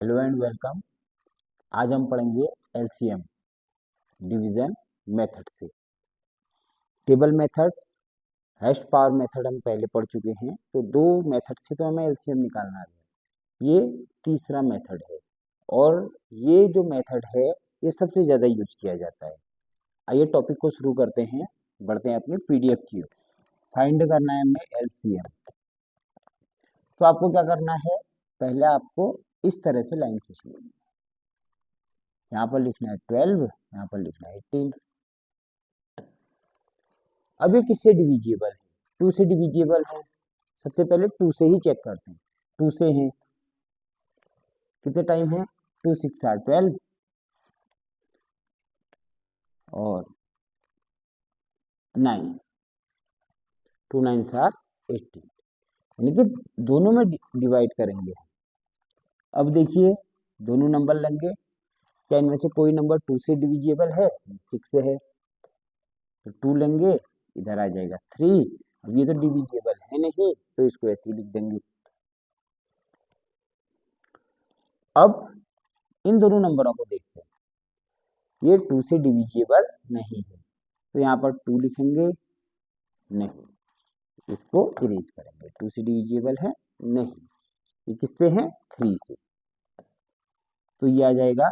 Hello and welcome. आज हम पढ़ेंगे एलसीएम डिवीजन मेथड से। Table method, hash power method हम पहले पढ़ चुके हैं, तो दो मेथड से तो हमें एलसीएम निकालना है। ये तीसरा मेथड है और ये जो मेथड है ये सबसे ज़्यादा यूज किया जाता है। आइए टॉपिक को शुरू करते हैं, बढ़ते हैं अपनी पीडीएफ की ओर। फाइंड करना है हमें एलसीएम। तो आपको क्या करना है, पहले आपको इस तरह से लाइन खींच लेनी है। यहाँ पर लिखना है 12, यहाँ पर लिखना है 18। अब ये किससे डिविजिबल है? 2 से डिविजिबल है। सबसे पहले 2 से ही चेक करते हैं। 2 से है, कितने टाइम है? 2 6 आर 12 और 9, 2 9 आर 18, यानी कि दोनों में डिवाइड करेंगे। अब देखिए दोनों नंबर लेंगे, क्या इनमें से कोई नंबर 2 से डिविजिबल है? 6 से है, तो 2 लेंगे, इधर आ जाएगा 3। अब ये तो डिविजिबल है नहीं, तो इसको ऐसे ही लिख देंगे। अब इन दोनों नंबरों को देखते हैं, ये 2 से डिविजिबल नहीं है, तो यहाँ पर 2 लिखेंगे नहीं, इसको इरेज करेंगे। 2 से डिविजिबल है नहीं, ये किससे है? 3 से, तो ये आ जाएगा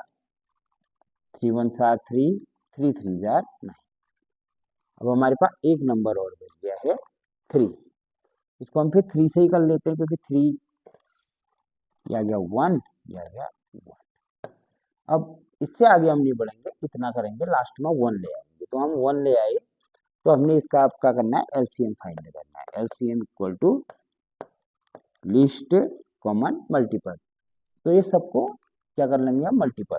3 1 आर 3, 3 3 आर 9। अब हमारे पास एक नंबर और बच गया है 3, इसको हम फिर 3 से ही कर लेते हैं, क्योंकि 3 ये आ गया 1, ये आ गया 1। अब इससे आगे हम नहीं बढ़ेंगे, कितना करेंगे, लास्ट में 1 ले आएंगे। तो हम 1 ले आए, तो हमने इसका आप क्या करना है, एलसीएम फाइंड करना है। LCM equal to least common multiple. तो ये सबको क्या कर लेंगे हम, मल्टीपल।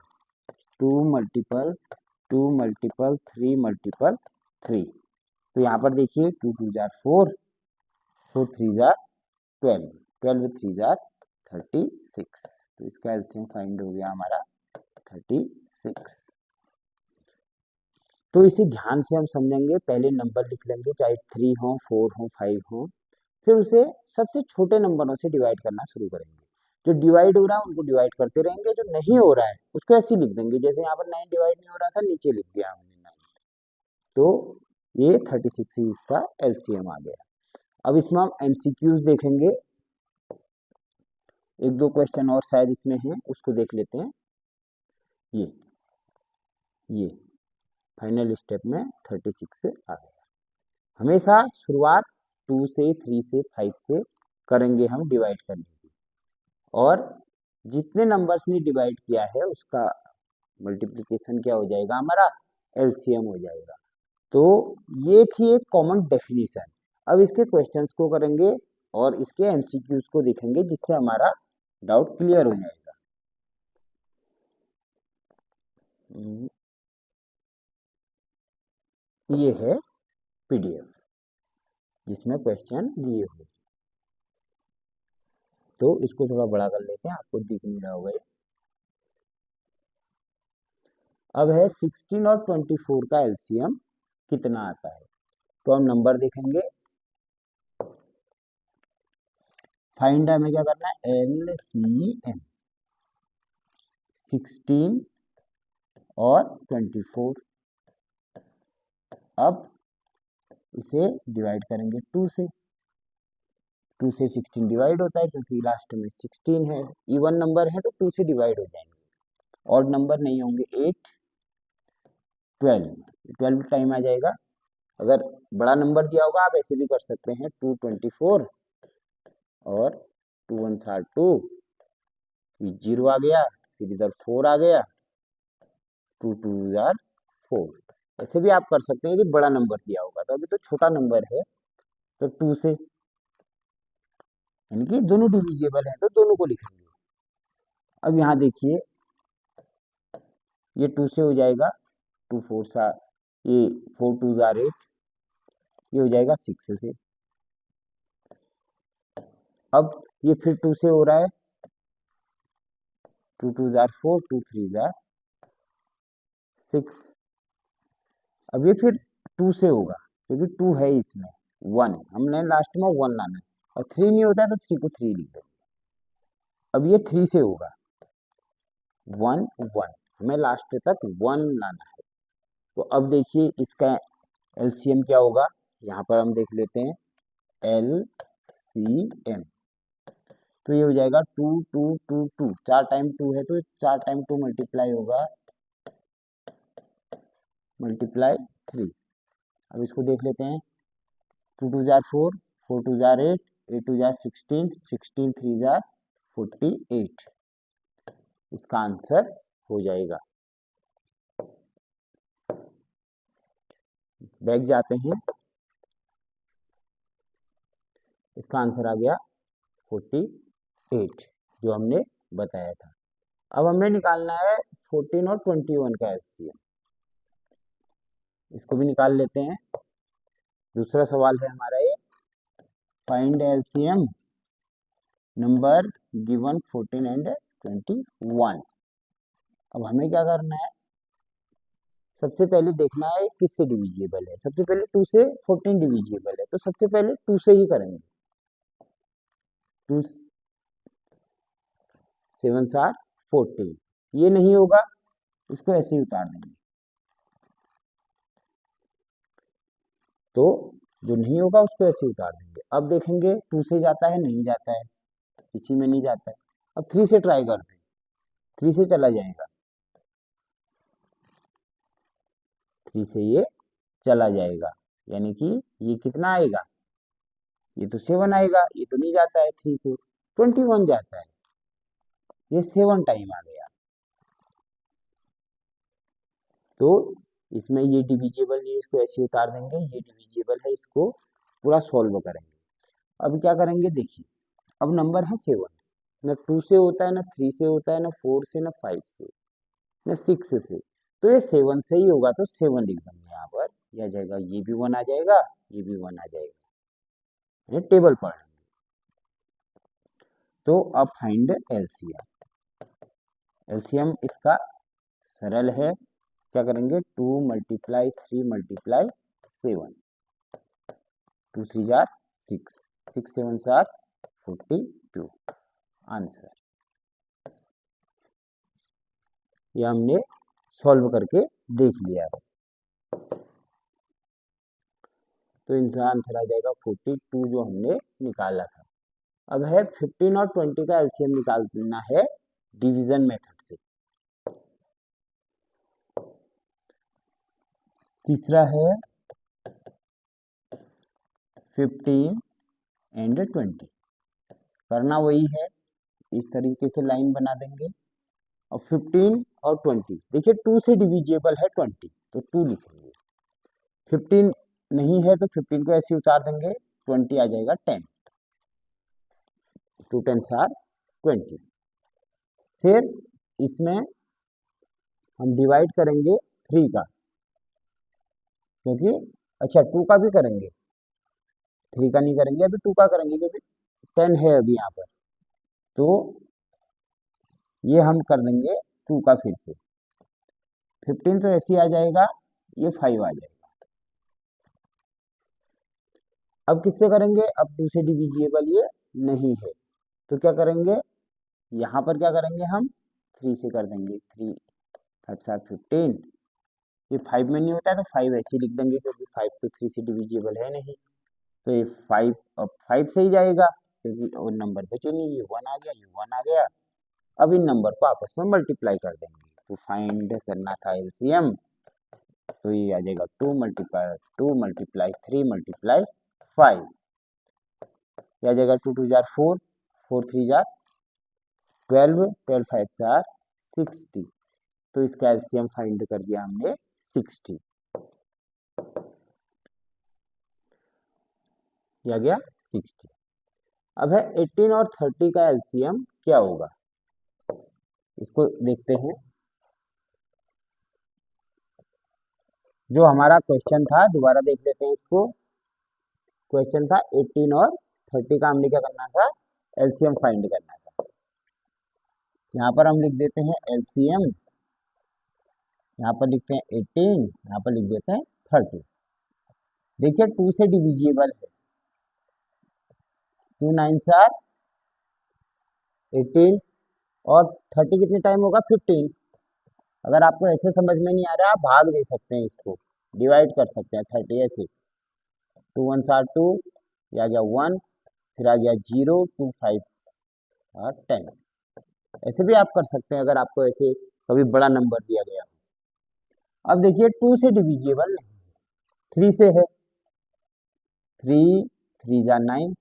2 multiple 2 multiple 3 multiple 3। तो यहाँ पर देखिए 2 2 जार 4, 4 3 जार 12, 12 3 जार 36। तो इसका एलसीएम फाइंड हो गया हमारा 36। तो इसे ध्यान से हम समझेंगे। पहले नंबर लिख लेंगे, चाहे 3 हो 4 हो 5 हो, फिर उसे सबसे छोटे नंबरों से डिवाइड करना शुरू करेंगे। जो डिवाइड हो रहा है उनको डिवाइड करते रहेंगे, जो नहीं हो रहा है उसको ऐसे ही लिख देंगे। जैसे यहाँ पर 9 डिवाइड नहीं हो रहा था, नीचे लिख दिया हमने 9, तो ये 36 ही इसका एलसीएम आ गया। अब इसमें हम एमसीक्यूज देखेंगे, एक दो क्वेश्चन और शायद इसमें है, उसको देख लेते हैं। ये फाइनल स्टेप में 36 आ गया। हमेशा शुरुआत 2 से 3 से 5 से करेंगे हम डिवाइड करने की, और जितने नंबर्स ने डिवाइड किया है उसका मल्टीप्लिकेशन क्या हो जाएगा, हमारा एलसीएम हो जाएगा। तो ये थी एक कॉमन डेफिनेशन। अब इसके क्वेश्चंस को करेंगे और इसके एमसीक्यूज को देखेंगे, जिससे हमारा डाउट क्लियर हो जाएगा। ये है पीडीएफ जिसमें क्वेश्चन दिए हुए, तो इसको थोड़ा बड़ा कर लेते हैं, आपको दिख नहीं रहा होगा। अब है 16 और 24 का एलसीएम कितना आता है, तो हम नंबर देखेंगे। फाइंड हमें क्या करना है, एलसीएम 16 और 24। अब इसे डिवाइड करेंगे 2 से। 2 से 16 डिवाइड होता है, क्योंकि लास्ट में 16 है। इवन नंबर है तो 2 से डिवाइड हो जाएंगे, ऑड नंबर नहीं होंगे। 8 12, 12 टाइम आ जाएगा। अगर बड़ा नंबर दिया होगा आप ऐसे भी कर सकते हैं, 2 24 और 2 1 आर 2, 0 आ गया, फिर इधर 4 आ गया, 2 2 आर 4। ऐसे भी आप कर सकते हैं यदि बड़ा नंबर दिया होगा। तो अभी तो छोटा नंबर है, तो 2 से, यानी कि दोनों डिविजिबल है तो दोनों को लिखेंगे। अब यहाँ देखिए ये 2 से हो जाएगा, 2 4 सा, ये 4 2 आर 8, ये हो जाएगा 6 से। अब ये फिर 2 से हो रहा है, 2 2 आर 4, 2 3 आर 6। अब ये फिर 2 से होगा, क्योंकि 2 है इसमें, 1 हमने लास्ट में 1 लाना है, और 3 नहीं होता है तो 3 को 3 लिख देंगे। अब ये 3 से होगा, 1 1, हमें लास्ट तक 1 लाना है। तो अब देखिए इसका एलसीएम क्या होगा, यहाँ पर हम देख लेते हैं एलसीएम। तो ये हो जाएगा 2 2 2 2, 4 टाइम 2 है तो 4 टाइम 2 मल्टीप्लाई होगा, मल्टीप्लाई 3। अब इसको देख लेते हैं, 2 2 जार 4, 4 2 जार 8, 8 2 जार 16, 16 3 जार 48, इसका आंसर हो जाएगा। बैक जाते हैं, इसका आंसर आ गया 48 जो हमने बताया था। अब हमें निकालना है 14 और 21 का एलसीएम, इसको भी निकाल लेते हैं। दूसरा सवाल है हमारा ये, find LCM number given 14 and 21। अब हमें क्या करना है, सबसे पहले देखना है किससे डिविजिबल है। सबसे पहले 2 से 14 डिविजिबल है, तो सबसे पहले 2 से ही करेंगे। 2 7 आर 14, ये नहीं होगा, इसको ऐसे ही उतार देंगे। तो जो नहीं होगा उसको ऐसे ही उतार देंगे। अब देखेंगे 2 से जाता है, नहीं जाता है, इसी में नहीं जाता है। अब 3 से ट्राई करते हैं, 3 से चला जाएगा, 3 से ये चला जाएगा, यानी कि ये कितना आएगा, ये तो 7 आएगा, ये तो नहीं जाता है 3 से, 21 जाता है, ये 7 टाइम आ गया। तो इसमें ये डिविजिबल नहीं, इसको ऐसे उतार देंगे, ये डिविजिबल है, इसको पूरा सॉल्व करेंगे। अब क्या करेंगे देखिए, अब नंबर है 7, न 2 से होता है, न 3 से होता है, न 4 से, न 5 से, न 6 से, तो ये 7 से ही होगा, तो 7 लिख देंगे यहाँ पर। यह आ जाएगा, ये भी 1 आ जाएगा, ये भी 1 आ जाएगा, ये टेबल पढ़ लेंगे। तो अब फाइंड एलसीएम। एलसीएम इसका सरल है, क्या करेंगे, 2 multiply 3 multiply 7, 2 3 jar 6, 6 7 jar 42, answer. ये हमने सॉल्व करके देख लिया है, तो इनका आंसर आ जाएगा 42 जो हमने निकाला था। अब है 15 और 20 का एलसीएम निकालना है डिवीजन मेथड से। तीसरा है 15 एंड 20, करना वही है, इस तरीके से लाइन बना देंगे। और 15 और 20, देखिए 2 से डिविजिबल है 20, तो 2 लिखेंगे। 15 नहीं है तो 15 को ऐसे उतार देंगे, 20 आ जाएगा 10, 2 10 आर 20। फिर इसमें हम डिवाइड करेंगे 3 का, क्योंकि अच्छा 2 का भी करेंगे, 3 का नहीं करेंगे, अभी 2 का करेंगे क्योंकि 10 है अभी यहाँ पर। तो ये हम कर देंगे 2 का, फिर से 15 तो ऐसे ही आ जाएगा, ये 5 आ जाएगा। अब किससे करेंगे, अब 2 से डिविजिबल ये नहीं है, तो क्या करेंगे, यहाँ पर क्या करेंगे हम 3 से कर देंगे, 3 5 15, ये 5 में नहीं होता है तो 5 ऐसे ही लिख देंगे, क्योंकि 5 तो 3 से डिविजिबल है नहीं, तो ये 5 अब 5 से ही जाएगा, क्योंकि और नंबर बचे नहीं, ये 1 आ गया, ये 1 आ गया। अब इन नंबर को आपस में मल्टीप्लाई कर देंगे, तो फाइंड करना था एलसीएम, तो ये आ जाएगा 2 मल्टीप्लाई 3 मल्टीप्लाई 5, ये आ जाएगा 2 2 जार 4, 4 3 जार 12, 12 5 जार 60, तो इसका एलसीएम फाइंड कर दिया हमने 60, ये आ गया 60। अब है 18 और 30 का एलसीएम क्या होगा, इसको देखते हैं। जो हमारा क्वेश्चन था, दोबारा देख लेते हैं इसको। क्वेश्चन था 18 और 30 का, हमने क्या करना था, एलसीएम फाइंड करना था। यहाँ पर हम लिख देते हैं एलसीएम, यहाँ पर लिखते हैं 18, यहाँ पर लिख देते हैं 30। देखिए 2 से डिविजिबल है, 2 9 आर 18, और 30 कितने टाइम होगा 15। अगर आपको ऐसे समझ में नहीं आ रहा, आप भाग दे सकते हैं, इसको डिवाइड कर सकते हैं 30 ऐसे, 2 1 आर 2, ये आ गया 1, फिर आ गया 0, 2 5 और 10। ऐसे भी आप कर सकते हैं अगर आपको ऐसे कभी बड़ा नंबर दिया गया। अब देखिए 2 से डिविजिबल नहीं, 3 से है। 3 3 जा 9,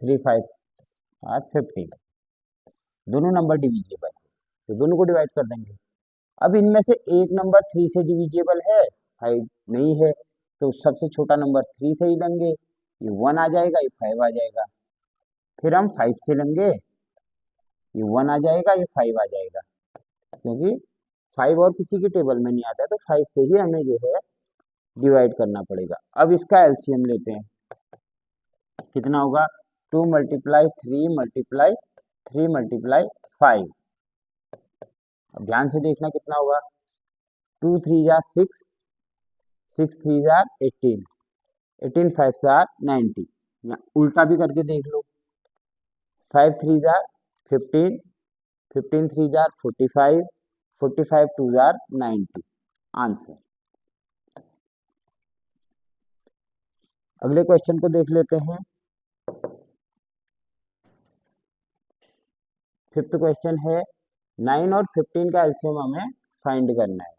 3 5 और 15, दोनों नंबर डिविजिबल है, तो दोनों को डिवाइड कर देंगे। अब इनमें से एक नंबर 3 से डिविजिबल है, 5 नहीं है, तो सबसे छोटा नंबर 3 से ही लेंगे, ये 1 आ जाएगा, ये 5 आ जाएगा। फिर हम 5 से लेंगे, ये 1 आ जाएगा, ये 5 आ जाएगा, क्योंकि 5 और किसी की टेबल में नहीं आता, तो 5 से ही हमें जो है डिवाइड करना पड़ेगा। अब इसका एलसीएम लेते हैं, कितना होगा 2 मल्टीप्लाई 3 मल्टीप्लाई 3 मल्टीप्लाई 5। अब ध्यान से देखना कितना होगा, 2 3 जा 6, 6 3 जा 18, 18 5 जा 90। या उल्टा भी करके देख लो, 5 3 जा 15, 15 3 जा 45, 45 2 जा 90। आंसर। अगले क्वेश्चन को देख लेते हैं। फिफ्थ क्वेश्चन है 9 और 15 का एलसीएम हमें फाइंड करना है।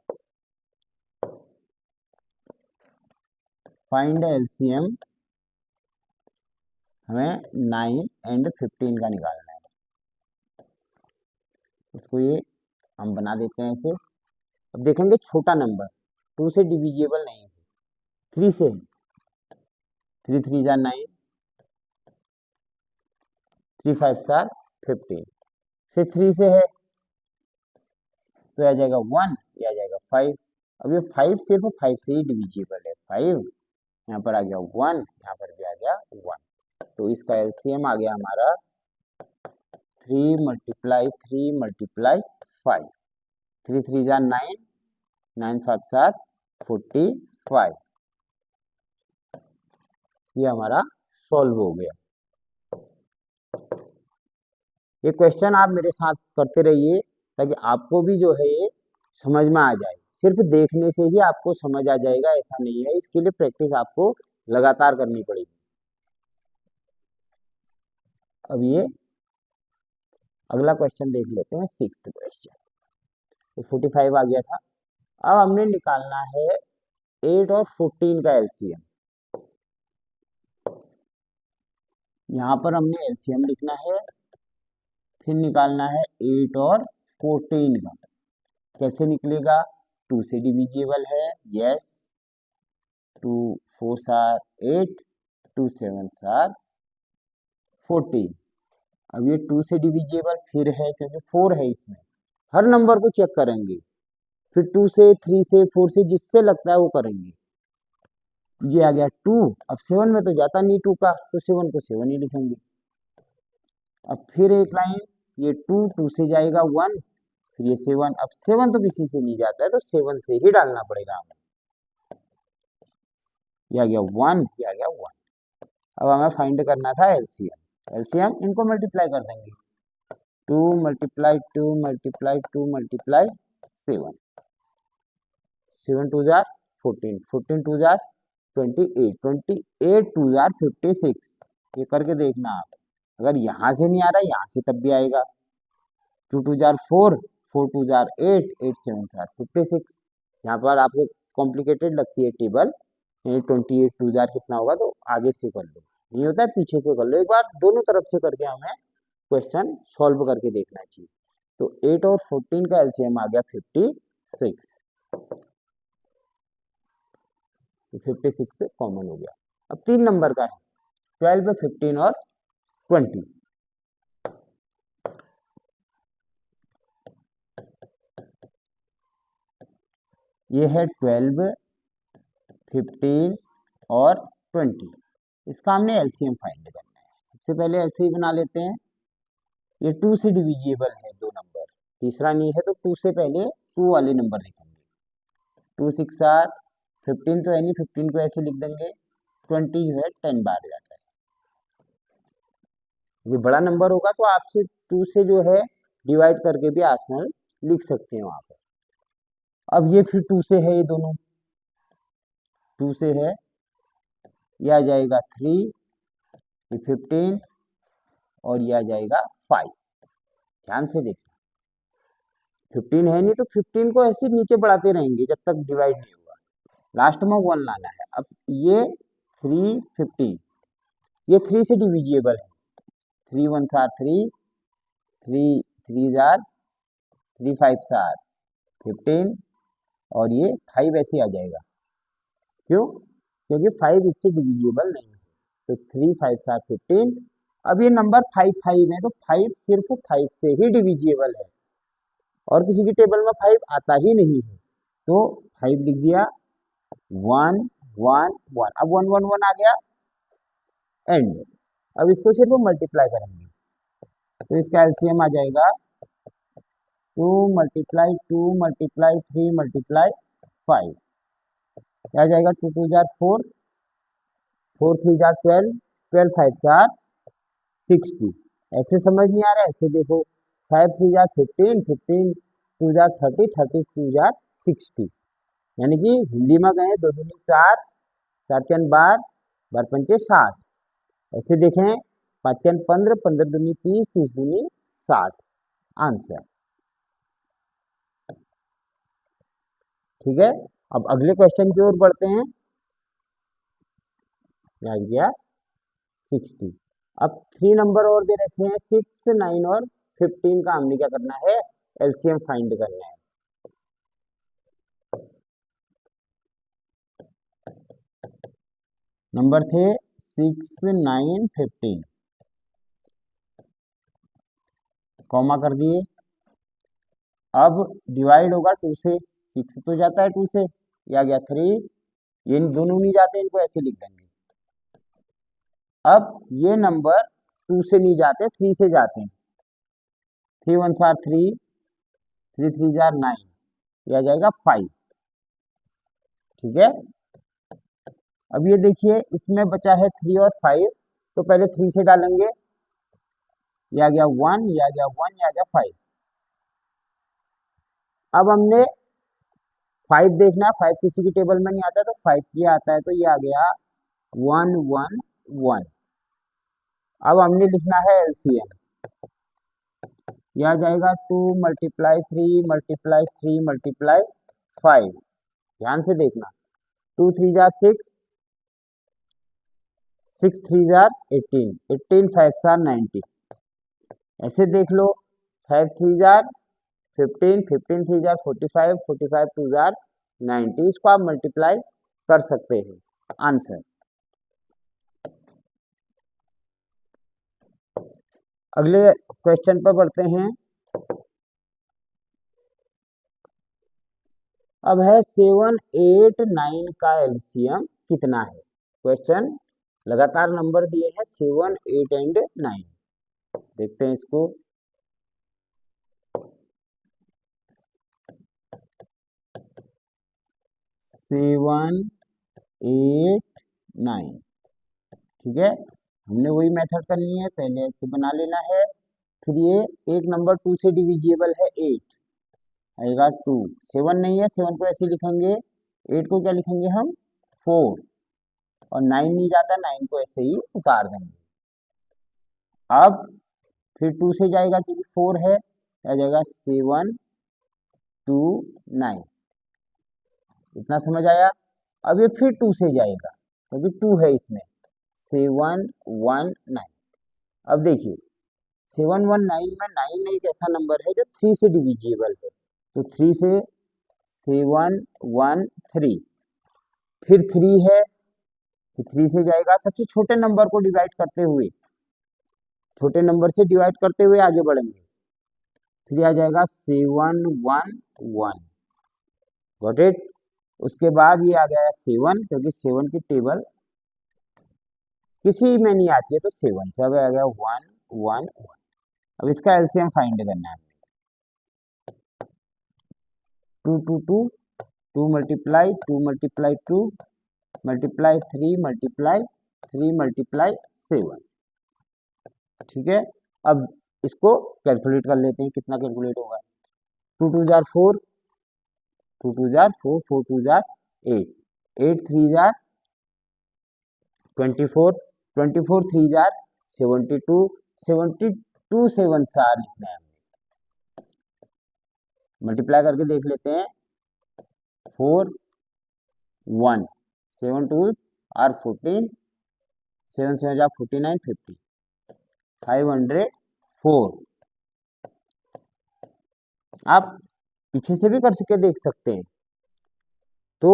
फाइंड एलसीएम, हमें 9 एंड 15 का निकालना है। इसको ये हम बना देते हैं ऐसे। अब देखेंगे छोटा नंबर 2 से डिविजिबल नहीं है, 3 से, 3 3 जा 9, 3 5 जा 15, फिर 3 से है तो आ जाएगा 1, ये आ जाएगा 5। अब ये 5 सिर्फ 5 से ही डिविजिबल है, 5 यहाँ पर आ गया 1, यहाँ पर भी आ गया 1, तो इसका एलसीएम आ गया हमारा 3 मल्टीप्लाई 3 मल्टीप्लाई 5, 3 3 जा 9, 9 5 7 45। ये हमारा सॉल्व हो गया। ये क्वेश्चन आप मेरे साथ करते रहिए ताकि आपको भी जो है ये समझ में आ जाए। सिर्फ देखने से ही आपको समझ आ जाएगा ऐसा नहीं है, इसके लिए प्रैक्टिस आपको लगातार करनी पड़ेगी। अब ये अगला क्वेश्चन देख लेते हैं, सिक्स्थ क्वेश्चन। तो 45 आ गया था। अब हमने निकालना है 8 और 14 का एलसीएम। यहाँ पर हमने एलसीएम लिखना है, फिर निकालना है 8 और 14 का। कैसे निकलेगा, 2 से डिविजिबल है, यस, 2 4 आर 8, 2 7 आर 14। अब ये 2 से डिविजिबल फिर है क्योंकि 4 है इसमें, हर नंबर को चेक करेंगे, फिर 2 से 3 से 4 से जिससे लगता है वो करेंगे। ये आ गया 2, अब 7 में तो जाता नहीं 2 का, तो 7 को 7 ही लिखेंगे। अब फिर एक लाइन, ये 2 2 से जाएगा 1, फिर ये 7, अब 7 तो किसी से नहीं जाता है तो 7 से ही डालना पड़ेगा हमें। ये आ गया 1, ये आ गया 1। अब हमें फाइंड करना था एलसीएम। एलसीएम इनको मल्टीप्लाई कर देंगे, 2 multiply 2 multiply 2 multiply 7, 7 2 jar 14, 14 2 jar 28, 28 2 jar 56। ये करके देखना आप, अगर यहाँ से नहीं आ रहा यहाँ से तब भी आएगा। 2 2 जार 4, 4 2 जार 8, 8 7 जार 56। यहाँ पर आपको कॉम्प्लिकेटेड लगती है टेबल, 28 2 जार कितना होगा, तो आगे से कर लो, नहीं होता है पीछे से कर लो। एक बार दोनों तरफ से करके हमें क्वेश्चन सॉल्व करके देखना चाहिए। तो 8 और 14 का एलसीएम आ गया 56, तो 56 से कॉमन हो गया। अब 3 नंबर का है, 12 15 और 20। ये है 12 15 और 20, इसका हमने एलसीएम फाइंड करना है। सबसे पहले ऐसे ही बना लेते हैं, ये 2 से डिविजिबल है दो नंबर, तीसरा नहीं है, तो 2 से पहले 2 वाले नंबर लिखेंगे। 2 6 आर 15 तो है नहीं, 15 को ऐसे लिख देंगे, 20 जो है 10 बार जाता है। ये बड़ा नंबर होगा तो आपसे 2 से जो है डिवाइड करके भी आंसर लिख सकते हैं वहां पर। अब ये फिर 2 से है, ये दोनों 2 से है, ये आ जाएगा 3, ये 15 और ये आ जाएगा 5। ध्यान से देखना, 15 है नहीं तो 15 को ऐसे नीचे बढ़ाते रहेंगे जब तक डिवाइड नहीं होगा, लास्ट में 1 लाना है। अब ये 3 15, ये 3 से डिविजिबल है, 3 1 आर 3, 3 3 आर 3 5 आर 15 और ये 5 ऐसे आ जाएगा। क्यों? क्योंकि 5 इससे डिविजिबल नहीं है, तो 3 5 आर 15। अब ये नंबर 5 5 है तो 5 सिर्फ 5 से ही डिविजिबल है और किसी की टेबल में 5 आता ही नहीं है, तो 5 लिख दिया, 1 1 1। अब 1 1 1 आ गया एंड। अब इसको सिर्फ मल्टीप्लाई करेंगे तो इसका एलसीएम आ जाएगा 2 मल्टीप्लाई 2 मल्टीप्लाई 3 मल्टीप्लाई 5, क्या जाएगा 2 2 जार 4, 4 3 जार 12, 12 5 जार 60। ऐसे समझ नहीं आ रहा है, ऐसे देखो 5 3 जार 15, 15 2 जार 30, 30 2 जार 60, यानी कि हिंदी में गए 2 दूनी 4, 4 3 12, 12 पंचे 60। ऐसे देखें 5 3 15, 15 दूनी 30, 30 दूनी 60 आंसर। ठीक है, अब अगले क्वेश्चन की ओर बढ़ते हैं। आ गया 60। अब 3 नंबर और दे रखे हैं, 6 9 और 15 का हमने क्या करना है, एलसीएम फाइंड करना है। नंबर थे 6 9 15, कॉमा कर दिए। अब डिवाइड होगा 2 से, 6 तो जाता है 2 से, ये आ गया 3, ये दोनों नहीं जाते, इनको ऐसे लिख देंगे। अब ये नंबर 2 से नहीं जाते, 3 से जाते हैं, 3 1 आर 3, 3 3 जार 9, यह आ जाएगा 5। ठीक है, अब ये देखिए इसमें बचा है 3 और 5, तो पहले 3 से डालेंगे, ये आ गया 1, ये आ गया 1, ये आ गया 5। अब हमने 5 देखना है, 5 किसी की टेबल में नहीं आता तो 5 ये आता है, तो ये आ गया 1 1 1। अब हमने लिखना है एलसीएम, यह आ जाएगा 2 मल्टीप्लाई 3 मल्टीप्लाई 3 मल्टीप्लाई 5। ध्यान से देखना, 2 3 जार 6, 6 3 जार 18, 18 5 जार 90। ऐसे देख लो 5 3 जार 15, 15 3 जार 45, 45 2 जार 90, इसको आप मल्टीप्लाई कर सकते हैं आंसर। अगले क्वेश्चन पर बढ़ते हैं। अब है 7 8 9 का एलसीएम कितना है। क्वेश्चन लगातार नंबर दिए हैं 7 8 एंड 9, देखते हैं इसको। 7 8 9, ठीक है, हमने वही मेथड करनी है, पहले ऐसे बना लेना है। फिर ये एक नंबर 2 से डिविजिबल है 8, आएगा 2, 7 नहीं है, 7 को ऐसे लिखेंगे, 8 को क्या लिखेंगे हम 4, और 9 नहीं जाता, 9 को ऐसे ही उतार देंगे। अब फिर 2 से जाएगा क्योंकि 4 है, आ जाएगा 7 2 9, इतना समझ आया। अब ये फिर 2 से जाएगा क्योंकि 2 है इसमें, 7 1 9। अब देखिए 7 1 9 में 9 एक ऐसा नंबर है जो 3 से डिविजिबल है, तो 3 से 7 1 3, फिर 3 है, फिर 3 से जाएगा, सबसे छोटे नंबर को डिवाइड करते हुए, छोटे नंबर से डिवाइड करते हुए आगे बढ़ेंगे। फिर आ जाएगा 7 1 1, गॉट इट। उसके बाद ये आ गया 7, क्योंकि 7 की टेबल किसी में नहीं आती है तो 7 से, अब आ गया 1 1 1। अब इसका एलसीएम फाइंड करना है, 2 2 2, 2 multiply 2 multiply 2 multiply 3 multiply 3 multiply 7। ठीक है, अब इसको कैलकुलेट कर लेते हैं, कितना कैलकुलेट होगा। 2 2 जार 4, 2 2 जार 4, 4 2 जार 8, 8 3 जार 24, 24 3 जार 72, 72 7 जार लिखना है, मल्टीप्लाई करके देख लेते हैं। 4 1 7 2 आर 14, 7 7 जार 49, 50, 504। आप पीछे से भी कर सके देख सकते हैं तो,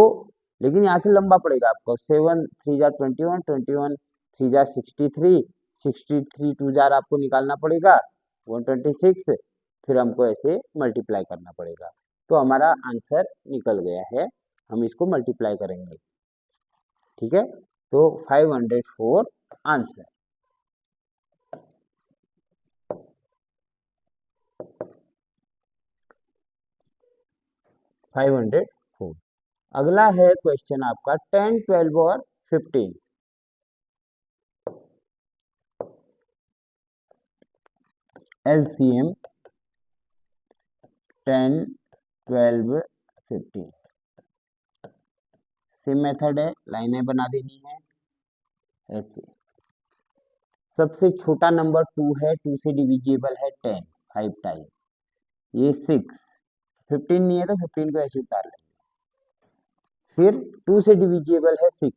लेकिन यहाँ से लंबा पड़ेगा आपको। 7 3 जार 21, 21 3 जार 63, 63 2 जार आपको निकालना पड़ेगा 126, फिर हमको ऐसे मल्टीप्लाई करना पड़ेगा। तो हमारा आंसर निकल गया है, हम इसको मल्टीप्लाई करेंगे, ठीक है। तो 504 आंसर। अगला है क्वेश्चन आपका 10 12 और 15। LCM 10 12 15 सेम मेथड है, लाइनें बना देनी है ऐसे। सबसे छोटा नंबर 2 है, 2 से डिविजिबल है 10 5 टाइम, ये 6, 15 नहीं है तो 15 को ऐसे उतार लेंगे। फिर 2 से डिविजिबल है 6,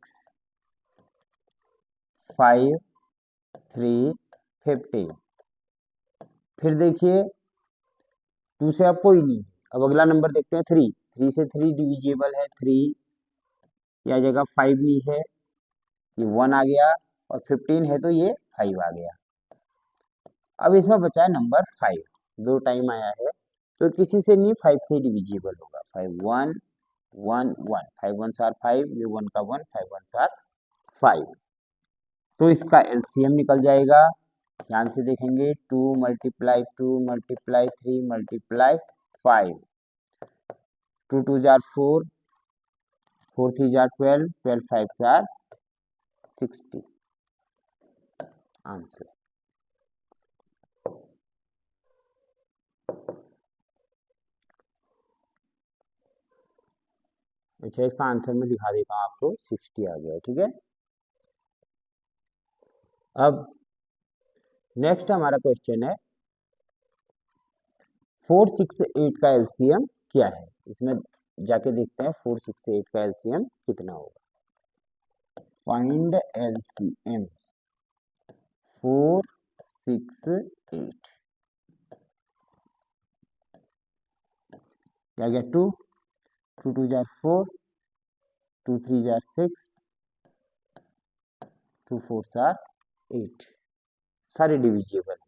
5 3 15। फिर देखिए 2 से अब कोई नहीं, अब अगला नंबर देखते हैं 3, 3 से 3 डिविजिबल है 3, यह जगह 5 नहीं है, ये 1 आ गया, और 15 है तो ये 5 आ गया। अब इसमें बचा है नंबर 5, 2 टाइम आया है तो किसी से नहीं 5 से डिविजिबल होगा। 5 1 1 1, 5 1 आर 5, ये 1 का 1, 5 1 आर 5, तो इसका एलसीएम निकल जाएगा। ध्यान से देखेंगे 2 मल्टीप्लाई 2 मल्टीप्लाई 3 मल्टीप्लाई 5, 2 2 जार 4, 4 3 जार 12, 12 5 जार 60 आंसर। अच्छा, इसका आंसर मैं दिखा देता हूँ आपको, 60 आ गया, ठीक है। अब नेक्स्ट हमारा क्वेश्चन है 4 6 8 का एलसीएम क्या है। इसमें जाके देखते हैं 4 6 8 का एलसीएम कितना होगा। फाइंड एलसीएम 4 6 8, क्या गया 2, 2 2 जार 4, 2 3 जार 6, 2 4 जार 8, सारे डिविजिबल है।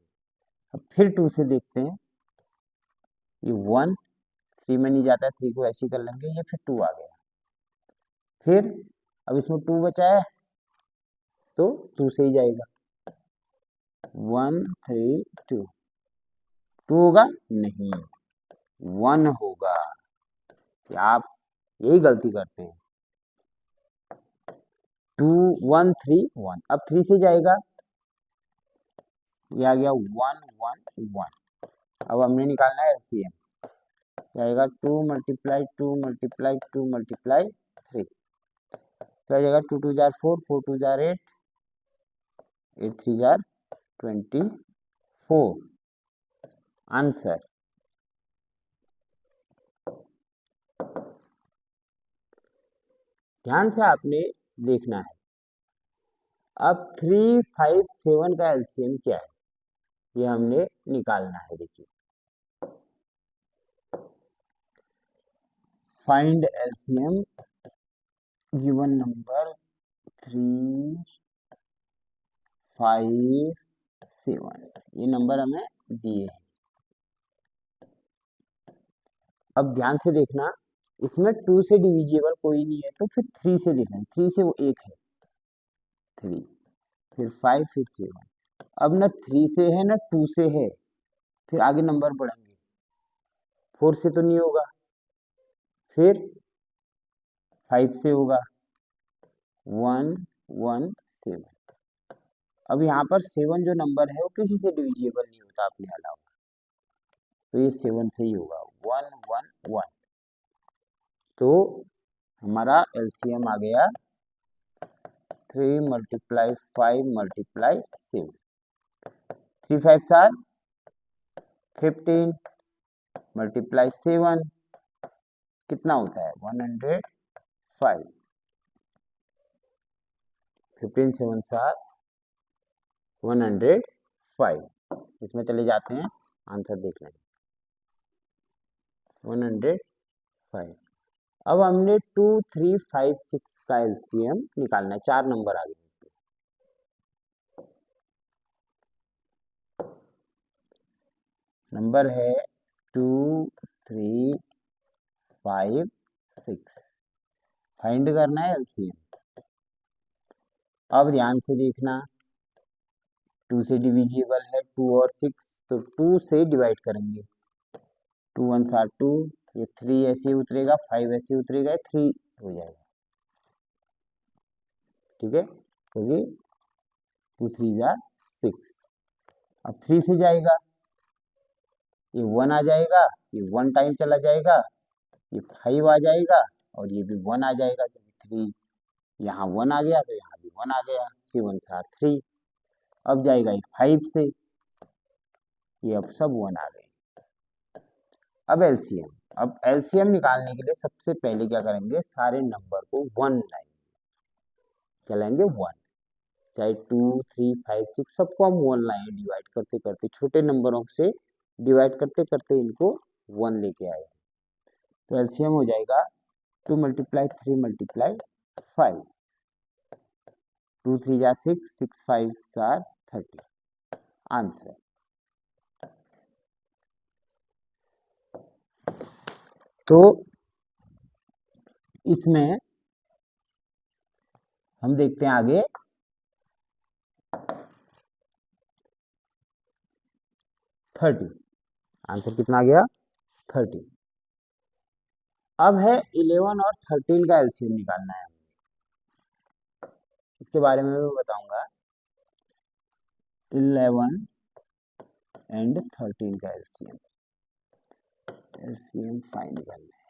अब फिर 2 से देखते हैं, ये 1 3 में नहीं जाता है, 3 को ऐसे कर लेंगे, ये फिर 2 आ गया। फिर अब इसमें 2 बचा है तो 2 से ही जाएगा, 1 3 2, 2 होगा नहीं, 1 होगा। आप यही गलती करते हैं, 2 1 3 1, अब 3 से जाएगा, ये आ गया 1 1 1। अब हमने निकालना है एलसीएम, जाएगा 2 मल्टीप्लाई 2 मल्टीप्लाई 2 मल्टीप्लाई 3, तो आ जाएगा 2 2 जार 4, 4 2 जार 8, 8 3 जार 24 आंसर। ध्यान से आपने देखना है। अब 3 5 7 का एलसीएम क्या है, ये हमने निकालना है। देखिए फाइंड एलसीएम गिवन नंबर 3 5 7, ये नंबर हमें दिए हैं। अब ध्यान से देखना, इसमें 2 से डिविजिबल कोई नहीं है तो फिर 3 से लिखें, 3 से वो एक है 3, फिर 5 फिर 7। अब न 3 से है न 2 से है, फिर आगे नंबर बढ़ेंगे, 4 से तो नहीं होगा, फिर 5 से होगा 1 1 7, अब यहाँ पर 7 जो नंबर है वो किसी से डिविजिबल नहीं होता अपने अलावा, तो ये 7 से ही होगा 1 1 1। तो हमारा एलसीएम आ गया 3 × 5 × 7, 3 5 आर 15 × 7 कितना होता है 105। 15 7 आर 105। इसमें चले जाते हैं, आंसर देख लेंगे 105। अब हमने 2 3 5 6 का एलसीएम निकालना है, 4 नंबर आ गए। नंबर है 2 3 5 6, फाइंड करना है एलसीएम। अब ध्यान से देखना, 2 से डिविजिबल है 2 और 6, तो 2 से डिवाइड करेंगे, 2 1 आर 2, ये 3 ऐसे ही उतरेगा, 5 ऐसे ही उतरेगा, 3 हो जाएगा, ठीक है, क्योंकि 2 3 आर 6। अब 3 से जाएगा, ये 1 आ जाएगा, ये 1 टाइम चला जाएगा, ये 5 आ जाएगा, और ये भी 1 आ जाएगा, क्योंकि 3 यहाँ 1 आ गया, तो यहाँ भी 1 आ गया, 3 1 आर 3। अब जाएगा ये 5 से, ये अब सब 1 आ गए। अब एलसीएम, अब एलसीएम निकालने के लिए सबसे पहले क्या करेंगे, सारे नंबर को 1 लाएंगे, क्या लाएंगे 1, चाहे 2 3 5 6 सबको हम 1 लाए, डिवाइड करते करते छोटे नंबरों से डिवाइड करते करते इनको 1 लेके आए, तो एलसीएम हो जाएगा 2 × 3 × 5, 2 3 जा 6, 6 5 आर 30, आंसर। तो इसमें हम देखते हैं आगे, आंसर कितना आ गया 30। अब है 11 और 13 का एलसीएम निकालना है, इसके बारे में मैं बताऊंगा। 11 एंड 13 का एलसीएम फाइंड करना है।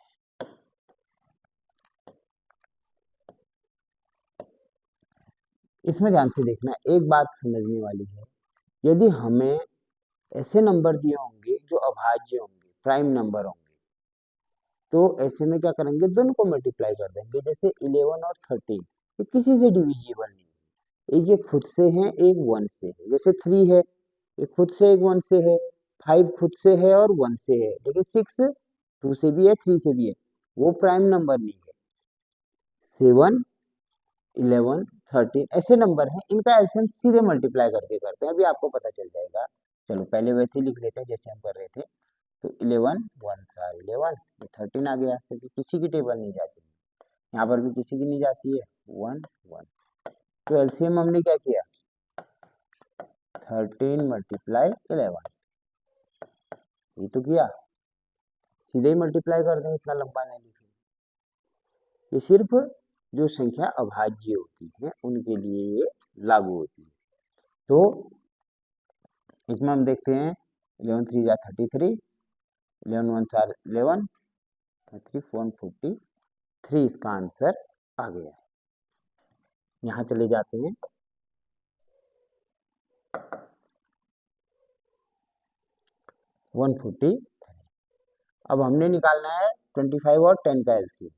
इसमें ध्यान से देखना, एक बात समझने वाली है, यदि हमें ऐसे नंबर दिए होंगे जो अभाज्य होंगे, प्राइम नंबर होंगे, तो ऐसे में क्या करेंगे, दोनों को मल्टीप्लाई कर देंगे। जैसे 11 और 13 ये किसी से डिविजिबल नहीं है, एक ये खुद से है, एक 1 से है। जैसे 3 है, एक खुद से एक 1 से है, 5 खुद से है और 1 से है, लेकिन 6 2 से भी है 3 से भी है, वो प्राइम नंबर नहीं है। 7 11 13 ऐसे नंबर हैं, इनका एलसीएम सीधे मल्टीप्लाई करके करते हैं, अभी आपको पता चल जाएगा। चलो पहले वैसे ही लिख लेते हैं जैसे हम कर रहे थे। तो 11 1 आर 11, 13 आ गया, क्योंकि किसी की टेबल नहीं जाती, यहाँ पर भी किसी की नहीं जाती है, 1 1। तो एलसीएम हमने क्या किया, 13 × 11, ये तो किया, सीधे ही मल्टीप्लाई कर दें, इतना लंबा नहीं लिखे। ये सिर्फ जो संख्या अभाज्य होती है उनके लिए ये लागू होती है। तो इसमें हम देखते हैं 11 3 जा 33, 11 1 आर 11, 3 4 43, इसका आंसर आ गया है। यहाँ चले जाते हैं, वन 43। अब हमने निकालना है 25 और 10 का एलसीएम।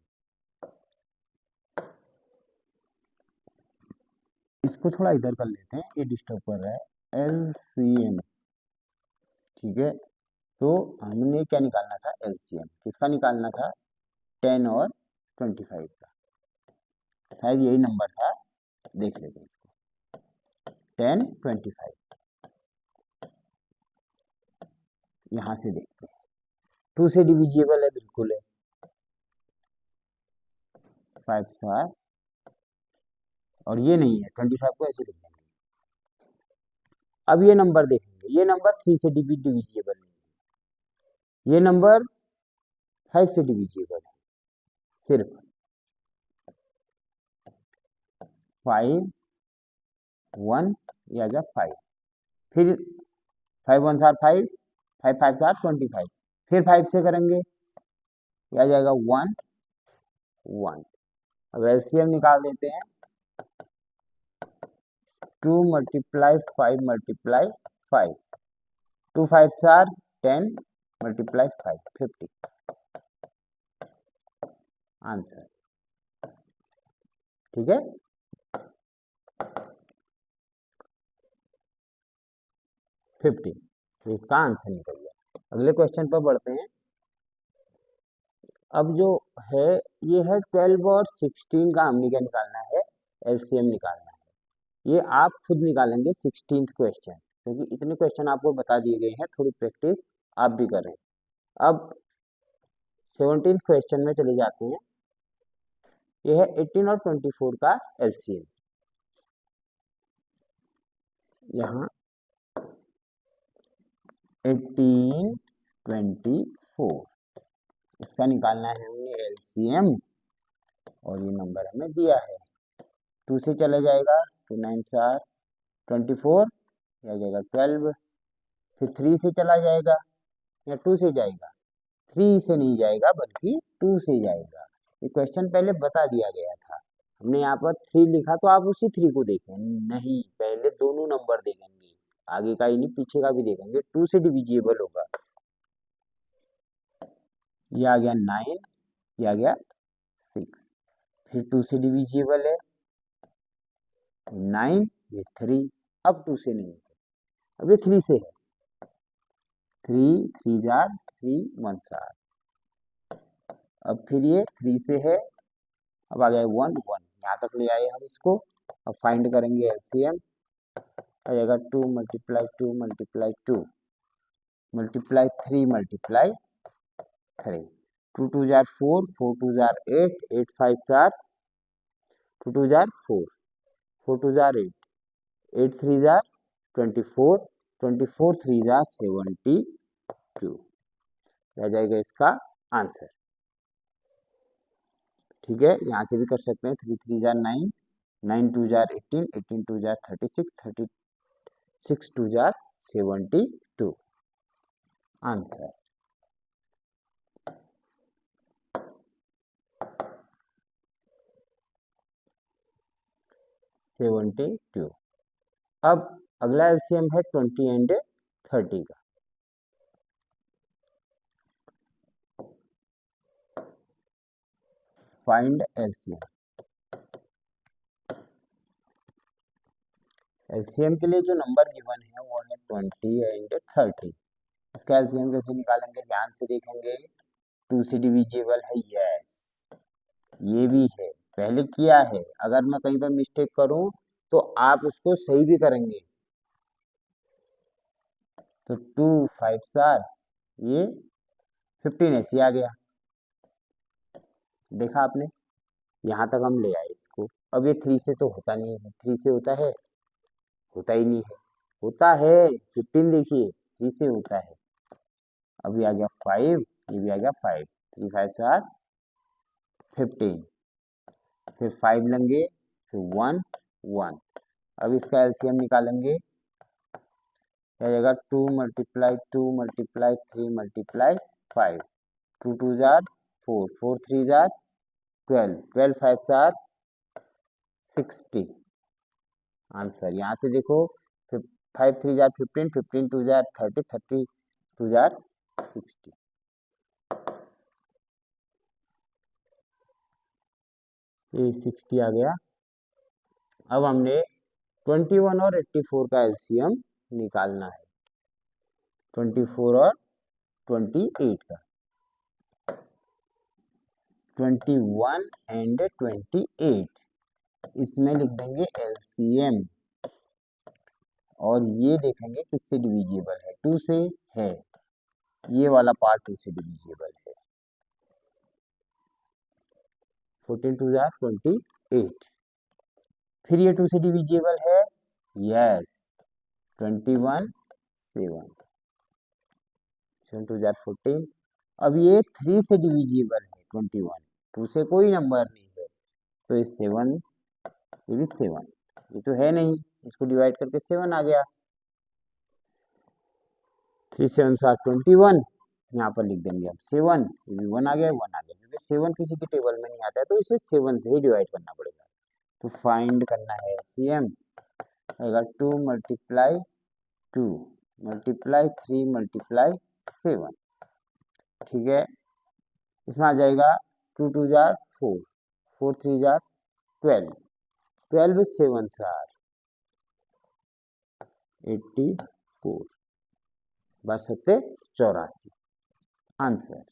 इसको थोड़ा इधर कर लेते हैं, ये डिस्टर्ब कर रहा है, एलसीएम, ठीक है। तो हमने क्या निकालना था, एलसीएम किसका निकालना था, 10 और 25 का, शायद यही नंबर था, देख लेते हैं इसको, 10 25 यहाँ से देखते हैं, 2 से डिविजिबल है, बिल्कुल है, 5 4, और ये नहीं है, 25 को ऐसे लिख देंगे। अब ये नंबर देखेंगे, ये नंबर 3 से डिविजिबल नहीं है, ये नंबर 5 से डिविजिबल है, सिर्फ 5 1 ये आ गया 5। फिर 5 1 आर 5, 5 5 आर 25। फिर 5 से करेंगे, ये आ जाएगा 1 1। अब एलसीएम निकाल देते हैं। 2 multiply 5 multiply 5, 2 5 are 10 multiply 5 50 answer. ठीक है, फिफ्टी, तो इसका आंसर निकल गया। अगले क्वेश्चन पर बढ़ते हैं। अब जो है ये है 12 और 16 का हमने क्या निकालना है, एलसीएम निकालना है। ये आप खुद निकालेंगे 16th क्वेश्चन, क्योंकि इतने क्वेश्चन आपको बता दिए गए हैं, थोड़ी प्रैक्टिस आप भी करें। अब 17th क्वेश्चन में चले जाते हैं। ये है 18 और 24 का एलसीएम। यहाँ 18 24 इसका निकालना है हमने एलसीएम, और ये नंबर हमें दिया है। 2 से चला जाएगा, 2 9 आर 24, यह आ जाएगा 12। फिर 3 से चला जाएगा या 2 से जाएगा, 3 से नहीं जाएगा बल्कि 2 से जाएगा। ये क्वेश्चन पहले बता दिया गया था, हमने यहाँ पर 3 लिखा तो आप उसी 3 को देखें, नहीं पहले दोनों नंबर देखेंगे, आगे का ही नहीं पीछे का भी देखेंगे। 2 से डिविजिबल होगा, ये आ गया 9, ये आ गया 6। फिर 2 से डिविजिबल है 9, ये 3, अब 2 से नहीं है, अब ये 3 से है। 3 3 जार 3 1 आर। अब फिर ये 3 से है, अब आ गया 1 1, यहाँ तक ले आए हम इसको। अब फाइंड करेंगे एलसीएम, आ जाएगा 2 मल्टीप्लाई 2 मल्टीप्लाई 2 मल्टीप्लाई 3 मल्टीप्लाई 3। 2 2 जार 4, 4 2 जार 8, 8 5 जार 2 2 जार 4, 4 2 जार 8, 8 3 जार 24, 24 3 जार 72, आ जाएगा इसका आंसर। ठीक है, यहाँ से भी कर सकते हैं। 3 3 jar 9, 9 2 jar 18, 18 2 jar 36, 36 2 jar 72 answer. अब अगला एलसीएम है 20 एंड 30 का। Find LCM. एलसीएम के लिए जो नंबर गिवन है वो है 20 एंड 30। इसका एलसीएम कैसे निकालेंगे, ध्यान से देखेंगे। 2 से डिविजिबल है, यस ये भी है, पहले किया है। अगर मैं कहीं पर मिस्टेक करूं तो आप उसको सही भी करेंगे। तो 2 5 आर, ये 15 ऐसे आ गया, देखा आपने, यहाँ तक हम ले आए इसको। अब ये 3 से तो होता नहीं है, 3 से होता है, होता ही नहीं है, होता है 15, देखिए 3 से होता है। अब ये आ गया 5, ये भी आ गया 5, 3 5 आर 15, फिर 5 लेंगे, फिर 1 1। अब इसका एलसीएम निकालेंगे, आ जाएगा 2 मल्टीप्लाई 2 मल्टीप्लाई 3 मल्टीप्लाई 5, 2 2 जार 4, 4 3 जार 12, 12 5 जार 60 आंसर। यहाँ से देखो, 5 3 जार 15, 15 2 जार 30, 30 2 जार 60, ये 60 आ गया। अब हमने 21 और 84 का एलसीएम निकालना है, 24 और 28 का। 21 एंड 28, इसमें लिख देंगे एलसीएम, और ये देखेंगे किससे डिविजिबल है, 2 से है, ये वाला पार्ट 2 से डिविजिबल है। 14 2 जार 28, फिर ये 2 से डिविजिबल है, यस 21 7, 7 2 जार 14। अब ये 3 से डिविजिबल है 21, 2 से कोई नंबर नहीं है, तो ये 7, ये भी 7, ये तो है नहीं, इसको डिवाइड करके 7 आ गया, 3 7 21, यहाँ पर लिख देंगे अब 7, ये भी 1 आ गया, 1 आ गया, क्योंकि 7 किसी की टेबल में नहीं आता है तो इसे 7 से ही डिवाइड करना पड़ेगा। तो फाइंड करना है एलसीएम, आएगा 2 मल्टीप्लाई 2 मल्टीप्लाई 3 मल्टीप्लाई 7, ठीक है। इसमें आ जाएगा 2 2 जार 4, 4 3 जार 12, 12 7 आर 84, 8284 आंसर।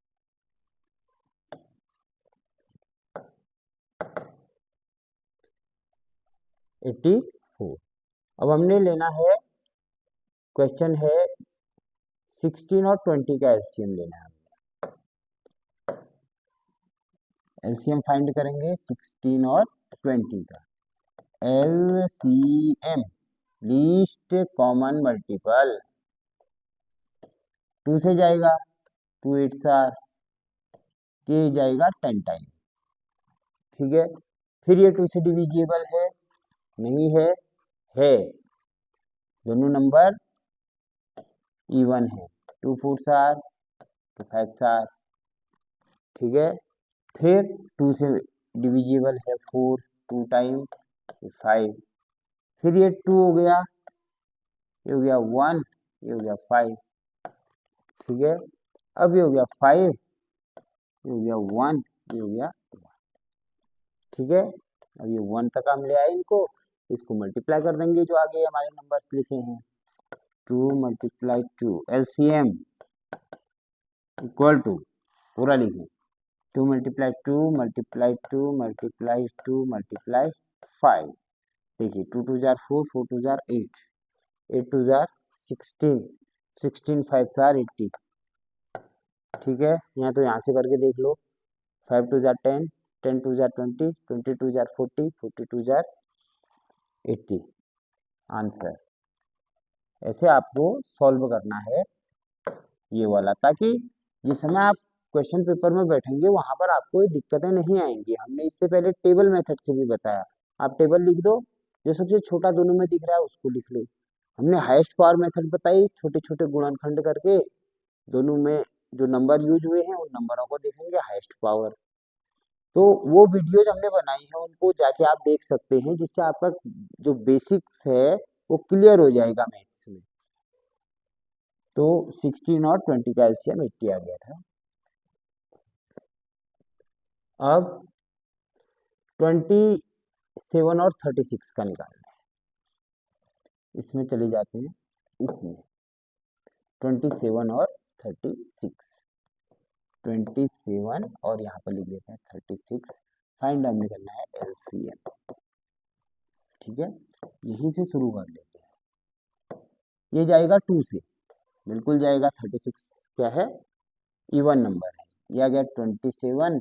एट्टी 4। अब हमने लेना है, क्वेश्चन है 16 और 20 का एलसीएम लेना है। एलसीएम फाइंड करेंगे 16 और 20 का। एलसीएम लीस्ट कॉमन मल्टीपल, 2 से जाएगा 2 8 आर, के जाएगा 10 टाइम, ठीक है। फिर ये 2 से डिविजिबल है नहीं है, है, दोनों नंबर इवन है, 2 4 आर 2 5 आर, ठीक है। फिर 2 से डिविजिबल है 4, 2 टाइम 5, फिर ये 2 हो गया, ये हो गया 1, ये हो गया 5, ठीक है। अब ये हो गया 5, ये हो गया 1, ये हो गया 1, ठीक है। अब ये 1 तक हम ले आए इनको, इसको मल्टीप्लाई कर देंगे जो आगे हमारे नंबर्स लिखे हैं, 2 मल्टीप्लाई 2, एलसीएम इक्वल टू, पूरा लिखें, 2 मल्टीप्लाई 2 मल्टीप्लाई 2 मल्टीप्लाई 2 मल्टीप्लाई 5, देखिए 2 2 जार 4, 4 2 जार 8, 8 2 जार 16, 16 5 जार 80, ठीक है। यहाँ तो यहाँ से करके देख लो, 5 2 jar 10, 10 2 jar 20, 22 jar 40, 42 jar 80 answer. ऐसे आपको सॉल्व करना है ये वाला, ताकि जिस समय आप क्वेश्चन पेपर में बैठेंगे वहां पर आपको ये दिक्कतें नहीं आएंगी। हमने इससे पहले टेबल मेथड से भी बताया, आप टेबल लिख दो, जो सबसे छोटा दोनों में दिख रहा है उसको लिख लो। हमने हाईएस्ट पावर मेथड बताई, छोटे छोटे गुणनखंड करके दोनों में जो नंबर यूज हुए हैं उन नंबरों को देखेंगे हाईएस्ट पावर। तो वो वीडियोज हमने बनाई है, उनको जाके आप देख सकते हैं, जिससे आपका जो बेसिक्स है वो क्लियर हो जाएगा मैथ्स में। तो 16 और 20 का एलसीएम 80 आ गया था। अब 27 और 36 का निकालना है, इसमें चले जाते हैं, इसमें 27 और 36, 27 और यहाँ पर लिख देते हैं 36, फाइंड हमने करना है एलसीएम, ठीक है। यहीं से शुरू कर लेते हैं, ये जाएगा 2 से, बिल्कुल जाएगा, 36 क्या है, इवन नंबर है, ये आ गया 27,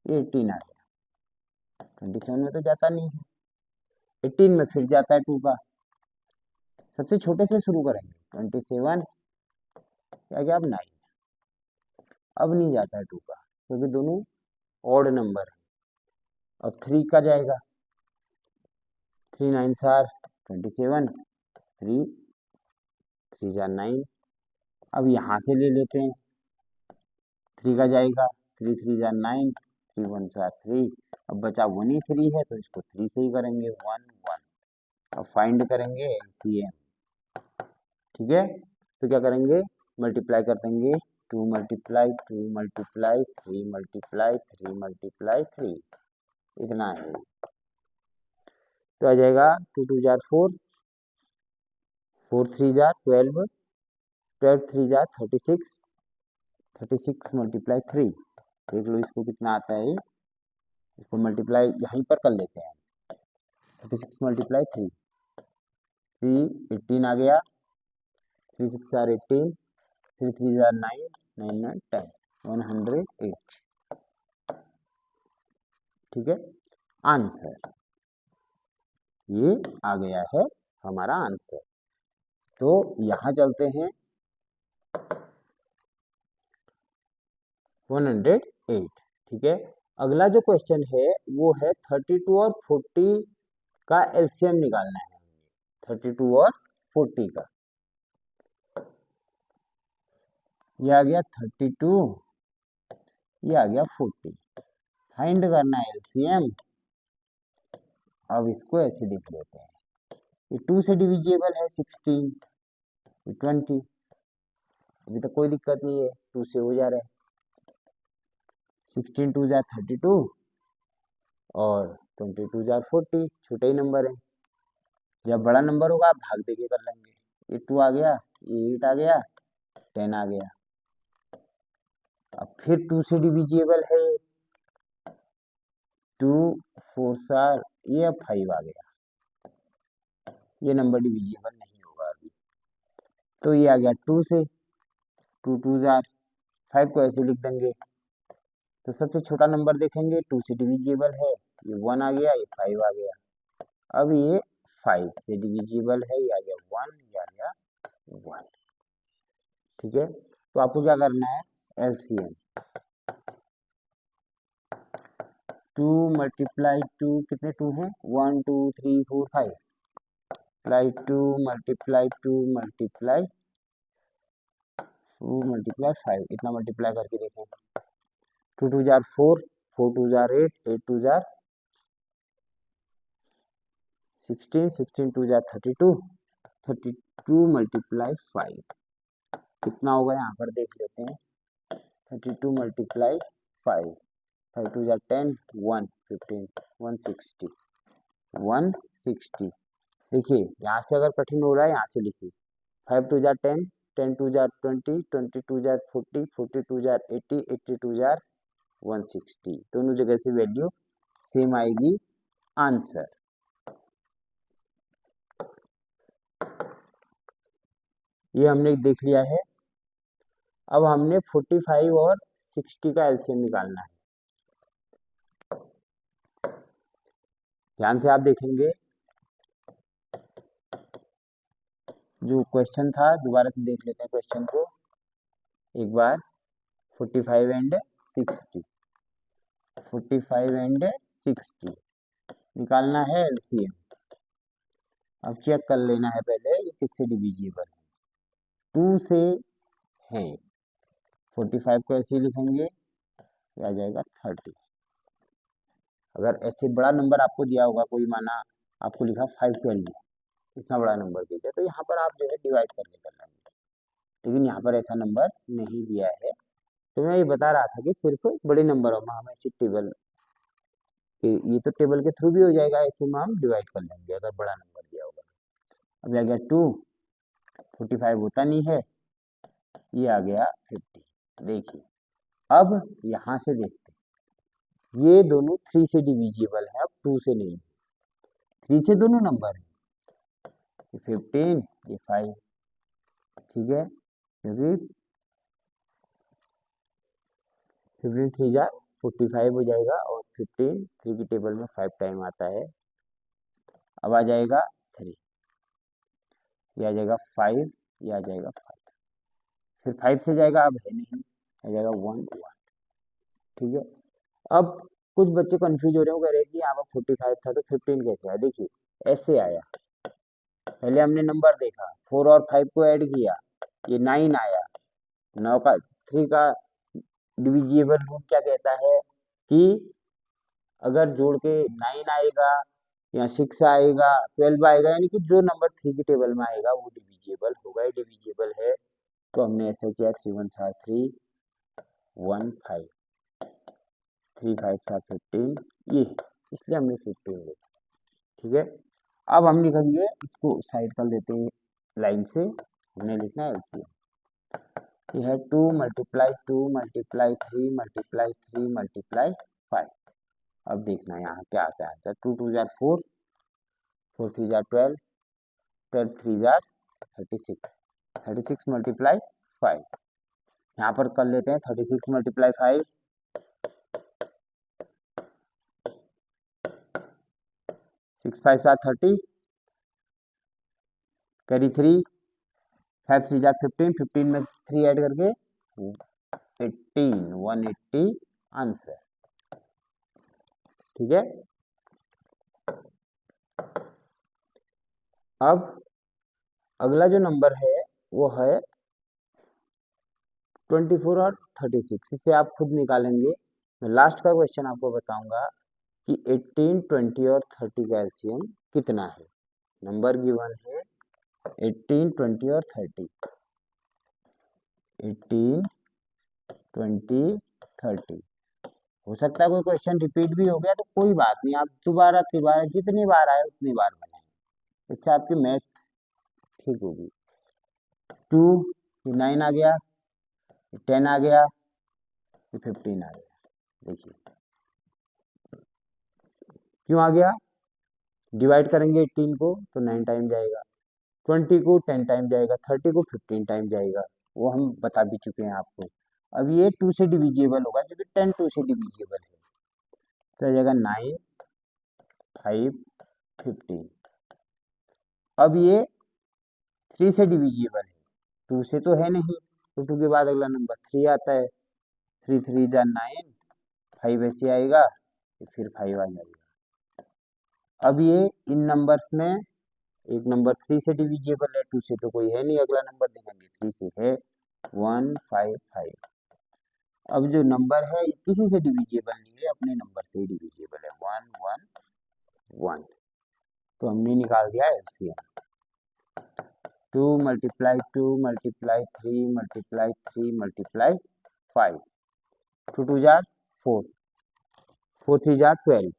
ये 18 आ गया, 27 में तो जाता नहीं है, 18 में फिर जाता है 2 का, सबसे छोटे से शुरू करेंगे, 27 क्या गया, अब 9, अब नहीं जाता है 2 का, क्योंकि दोनों ऑड नंबर है। अब 3 का जाएगा, 3 9 आर 27, 3 3 जार 9, अब यहाँ से ले लेते हैं, 3 का जाएगा, 3 3 जार 9, 3 1 जार 3, अब बचा 1 ही 3 है तो इसको 3 से ही करेंगे, 1 1। अब फाइंड करेंगे एलसीएम, ठीक है। तो क्या करेंगे, मल्टीप्लाई कर देंगे, 2 मल्टीप्लाई 2 मल्टीप्लाई 3 मल्टीप्लाई 3 मल्टीप्लाई 3, इतना है। तो आ जाएगा 2 2 जार 4, 4 3 जार 12, 12 3 जार 36, 36 मल्टीप्लाई 3, देख लो इसको कितना आता है, इसको मल्टीप्लाई यहीं पर कर लेते हैं, 36 मल्टीप्लाई 3, 18 आ गया, 3 6 आर 18, 3 3 आर 9, 9 9 10, 108, ठीक है। आंसर ये आ गया है हमारा आंसर। तो यहां चलते हैं 108, ठीक है। अगला जो क्वेश्चन है वो है 32 और 40 का एलसीएम निकालना है। 32 और 40 का। ये आ गया 32, ये आ गया 40। फाइंड करना है एलसीएम। अब इसको ऐसे लिख लेते हैं, ये 2 से डिविजिबल है 16, ये 20, अभी तक कोई दिक्कत नहीं है, 2 से हो जा रहा है। 16 2 जा 32 और 22 जा 40, छोटे ही नंबर है। जब बड़ा नंबर होगा आप भाग देके कर लेंगे। ये 2 आ गया, ये 8 आ गया, 10 आ गया। अब फिर 2 से डिविजिबल है 2 4 4, ये अब 5 आ गया। ये नंबर डिविजिबल नहीं होगा अभी, तो ये आ गया 2 से, 2 2 जार 5 को ऐसे लिख देंगे। तो सबसे छोटा नंबर देखेंगे, 2 से डिविजिबल है, ये 1 आ गया, ये 5 आ गया। अब ये 5 से डिविजिबल है, ये आ गया 1, ये आ गया 1। ठीक है, तो आपको क्या करना है, एलसीएम 2 मल्टीप्लाई 2, कितने 2 हैं, 1 2 3 4 5, प्लाई 2 मल्टीप्लाई 2 मल्टीप्लाई 2 मल्टीप्लाई 5, इतना मल्टीप्लाई करके देखें। 2 2 जार 4, 4 2 जार 8, 8 2 जार 16, 16 2 जार 32, 32 मल्टीप्लाई 5 कितना होगा, यहाँ पर देख लेते हैं। 32 मल्टीप्लाई 5, 5 2 जार 10, 1 15, 160, 160। देखिए यहाँ से अगर कठिन हो रहा है, यहाँ से लिखिए। 5 2 jar 10, 10 2 jar 20, 22 jar 40, 42 jar 80, 82 jar 160, दोनों जगह से वैल्यू सेम आएगी। आंसर ये हमने देख लिया है। अब हमने 45 और 60 का एलसीएम निकालना है। ध्यान से आप देखेंगे, जो क्वेश्चन था दोबारा से देख लेते हैं क्वेश्चन को एक बार। 45 एंड 60, 45 एंड 60 निकालना है एलसीएम। अब चेक कर लेना है पहले ये किससे डिविजिबल है, 2 से है। 45 को ऐसे ही लिखेंगे, आ जाएगा 30। अगर ऐसे बड़ा नंबर आपको दिया होगा, कोई माना आपको लिखा 512, इतना बड़ा नंबर दे दिया, तो यहाँ पर आप जो है डिवाइड करके कर लेंगे, लेकिन यहाँ पर ऐसा नंबर नहीं दिया है। तो मैं ये बता रहा था कि सिर्फ बड़े नंबरों में हम ऐसे टेबल, ये तो टेबल के थ्रू भी हो जाएगा, ऐसे में हम डिवाइड कर लेंगे अगर बड़ा नंबर दिया होगा। अब आ गया 2, 45 होता नहीं है, ये आ गया 50। देखिए अब यहाँ से देखते हैं, ये दोनों 3 से डिविजिबल है, अब 2 से नहीं, 3 से दोनों नंबर है, ये 15, ये 5। ठीक है, क्योंकि 15 3 जा 45 हो जाएगा, और 15 3 की टेबल में 5 टाइम आता है। अब आ जाएगा 3, ये आ जाएगा 5, ये आ जाएगा 5, फिर 5 से जाएगा, अब है नहीं, आ जाएगा 1 1। ठीक है, अब कुछ बच्चे कंफ्यूज हो रहे हो, कह रहे हैं कि यहाँ पर 45 था तो 15 कैसे आया। देखिए ऐसे आया, पहले हमने नंबर देखा, 4 और 5 को ऐड किया, ये 9 आया। 9 का 3 का डिविजिबल रूल क्या कहता है कि अगर जोड़ के 9 आएगा या 6 आएगा, 12 आएगा, यानी कि जो नंबर 3 की टेबल में आएगा वो डिविजिबल होगा, डिविजिबल है। तो हमने ऐसा किया, 3 1 4 3 1 5, 3 5 7 15, ये इसलिए हमने 15 लिखा। ठीक है, अब हम लिखेंगे, इसको साइड कर देते हैं लाइन से, हमने लिखना है एलसीएम। ये है 2 मल्टीप्लाई 2 मल्टीप्लाई 3 मल्टीप्लाई 3 मल्टीप्लाई 5। अब देखना यहाँ क्या आता है आंसर। 2 2 जार 4, 4 3 जार 12, 12 3 जार 36, 36 मल्टीप्लाई 5। यहाँ पर कर लेते हैं 36 मल्टीप्लाई 5, 6 5 7 30, कैरी 3, 5 3 जार 15, 15 में 3 ऐड करके 18, 180 आंसर। ठीक है, अब अगला जो नंबर है वो है 24 और 36, इसे आप खुद निकालेंगे। मैं लास्ट का क्वेश्चन आपको बताऊंगा कि 18, 20 और 30 का एलसीएम कितना है। नंबर गिवन है 18, 20 और 30। 18, 20, 30। हो सकता है कोई क्वेश्चन रिपीट भी हो गया तो कोई बात नहीं, आप दोबारा तिबारा जितनी बार आए उतनी बार बनाएं, इससे आपकी मैथ ठीक होगी। 2, 9 आ गया, 10 आ गया, 15 आ गया। देखिए क्यों आ गया, डिवाइड करेंगे 18 को तो 9 टाइम जाएगा, 20 को 10 टाइम जाएगा, 30 को 15 टाइम जाएगा, वो हम बता भी चुके हैं आपको। अब ये 2 से डिविजिबल होगा क्योंकि 10 2 से डिविजिबल है, तो आ जाएगा 9, 5, 15। अब ये 3 से डिविजिबल है, 2 से तो है नहीं, तो 2 के बाद अगला नंबर 3 आता है। 3 3 जा 9, 5 ऐसे आएगा, फिर 5 आ जाएगा। अब ये इन नंबर्स में एक नंबर 3 से डिविजिबल है, 2 से तो कोई है नहीं, अगला नंबर देखेंगे 3 से है 1 5 5। अब जो नंबर है ये किसी से डिविजिबल नहीं है, अपने नंबर से ही डिविजिबल है, 1 1 1। तो हमने निकाल दिया LCM. 2 multiply 2 multiply 3 multiply 3 multiply 5। 2 2 जार 4, 4 3 जार 12,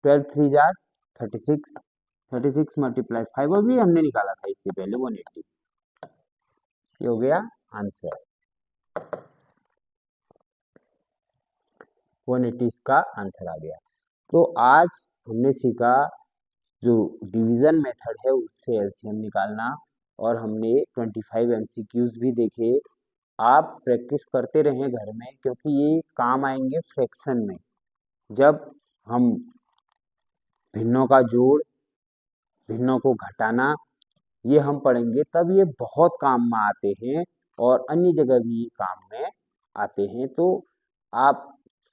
12 3 जार 36, 36 मल्टीप्लाई 5, अभी हमने निकाला था इससे पहले 180। ये हो गया आंसर, 180 इसका आंसर आ गया। तो आज हमने सीखा जो डिवीजन मेथड है उससे एलसीएम निकालना, और हमने 25 एमसीक्यूज भी देखे। आप प्रैक्टिस करते रहें घर में, क्योंकि ये काम आएंगे फ्रैक्शन में। जब हम भिन्नों का जोड़, भिन्नों को घटाना, ये हम पढ़ेंगे तब ये बहुत काम में आते हैं, और अन्य जगह भी ये काम में आते हैं। तो आप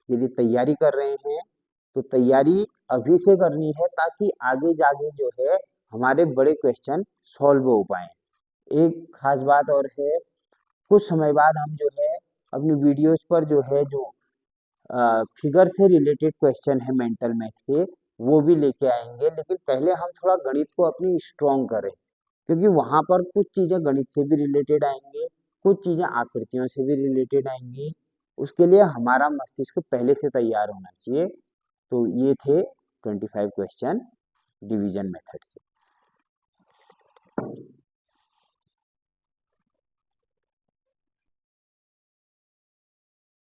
यदि तैयारी कर रहे हैं तो तैयारी अभी से करनी है, ताकि आगे जाके जो है हमारे बड़े क्वेश्चन सॉल्व हो पाए। एक खास बात और है, कुछ समय बाद हम जो है अपनी वीडियोस पर जो है जो फिगर से रिलेटेड क्वेश्चन है मेंटल मैथ के, वो भी लेके आएंगे। लेकिन पहले हम थोड़ा गणित को अपनी स्ट्रॉन्ग करें, क्योंकि वहां पर कुछ चीजें गणित से भी रिलेटेड आएंगी, कुछ चीजें आकृतियों से भी रिलेटेड आएंगी। उसके लिए हमारा मस्तिष्क पहले से तैयार होना चाहिए। तो ये थे 25 क्वेश्चन डिवीजन मेथड से।